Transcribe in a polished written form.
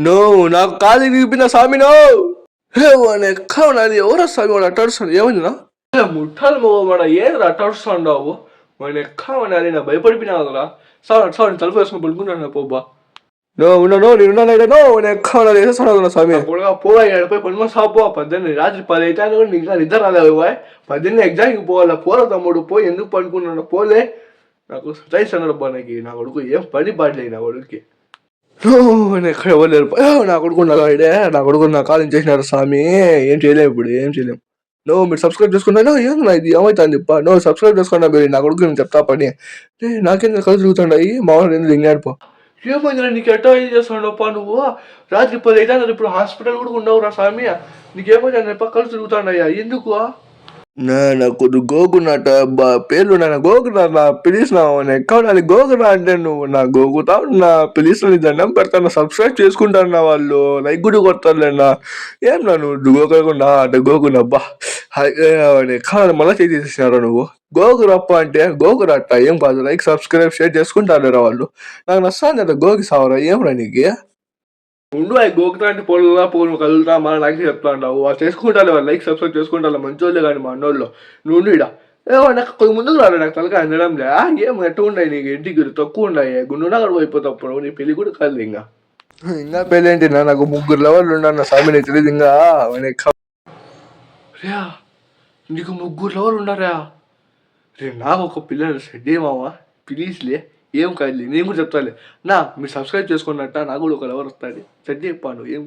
no నాకు కాలు విప్పిన స్వామి నో ఎక్కడున్నది ఎవరు స్వామి వాడు అట్టాడుస్తాడు ఏమైందినా ముట్టాలు మన ఏది అట్టాడుస్తావు వాడిని ఎక్కమన్నది నా భయపడిపోయినా సార్ సార్ తలుపు వేసుకుని పడుకుంటాను పోబ్బా నో నో నేనున్నానో నేను ఎక్కమన్నది వేసేస్తాను స్వామి కూడా పోయి పనుకొని సాపో పద్దెనిమిది రాత్రి 10 అయితే కూడా ఇంకా నిద్ర రాలేదు పద్దెనిమిది ఎగ్జామ్కి పోవాలా పోరా తమ్ముడు పోయి ఎందుకు పనుకున్నాను పోలే నాకు స్ట్రైస్ అన్నాడు నా కొడుకు ఏం పని పాడలేదు నా కొడుకుకి ఎక్కడ ఇవ్వలేరు నా కొడుకు నా కొడుకు నా కాలం చేసినారు స్వామి ఏం చేయలేము ఇప్పుడు ఏం చేయలేము మీరు సబ్స్క్రైబ్ చేసుకున్నా ఏం ఇది ఏమవుతుంది చెప్ప సబ్స్క్రైబ్ చేసుకున్నా మీరు నా కొడుకు నేను చెప్తా పని నాకేం కలిసి తిరుగుతుండయి మా వాళ్ళు ఎందుకు దింగాడిపో ఏమైందిరా నీకు ఎట్టా ఏం చేస్తున్నాడప్ప నువ్వు రాత్రి 10 అయితే ఇప్పుడు హాస్పిటల్ కూడా ఉండవురా స్వామి నీకేమైంది కలిసి తిరుగుతాడయ్యా ఎందుకు నాకు గోగున్నట పేర్లు నా గోగునా పిలిచినావు ఎక్కడ గోగునా అంటే నువ్వు నా గోగుతావు నా పిలిచిన దండం పెడతాను సబ్స్క్రైబ్ చేసుకుంటాను వాళ్ళు లైక్ కూడా కొడతారులేనా ఏం నా నువ్వు గోకకుండా అంటే గోగునబ్బా ఎక్కడ మళ్ళీ చేసేసినారా నువ్వు గోగురప్ప అంటే గోగురట్ట ఏం కాదు లైక్ సబ్స్క్రైబ్ షేర్ చేసుకుంటారురా వాళ్ళు నాకు నచ్చాను కదా గోగి సావరా ఏం రా నీకు ఉండు అవి గోకుతా అంటే పొలంలో పోను కదులుతా మన నాకు చెప్తా ఉంటావు వాళ్ళు చేసుకుంటారు వాళ్ళు లైక్ సబ్స్క్రైబ్ చేసుకుంటారు మంచి వాళ్ళు కానీ మా అన్నోళ్ళు నువ్వు ఇడ నాకు కొంచెం ముందుకు రాలే నాకు తలకాయ అందడంలే ఏం ఎట్టు ఉన్నాయి నీకు ఇంటికి తక్కువ ఉన్నాయి గుండునా కూడా పోయిపోతాప్పుడు నీ పెళ్లి కూడా కాదు ఇంకా పెళ్ళి ఏంటి నాకు 3 లవర్లు ఉన్నారు నా స్వామి నీకు తెలియదు ఇంకా రే నీకు 3 లవర్లు ఉన్నారా రే నాకు ఒక పిల్లలు సెడ్డే మావా ప్లీజ్లే ఏం కాదులే నేను కూడా చెప్తాలే మీరు సబ్స్క్రైబ్ చేసుకున్నట్ట నాకు కూడా ఒక లవర్ వస్తుంది సెట్ చెప్పాను ఏం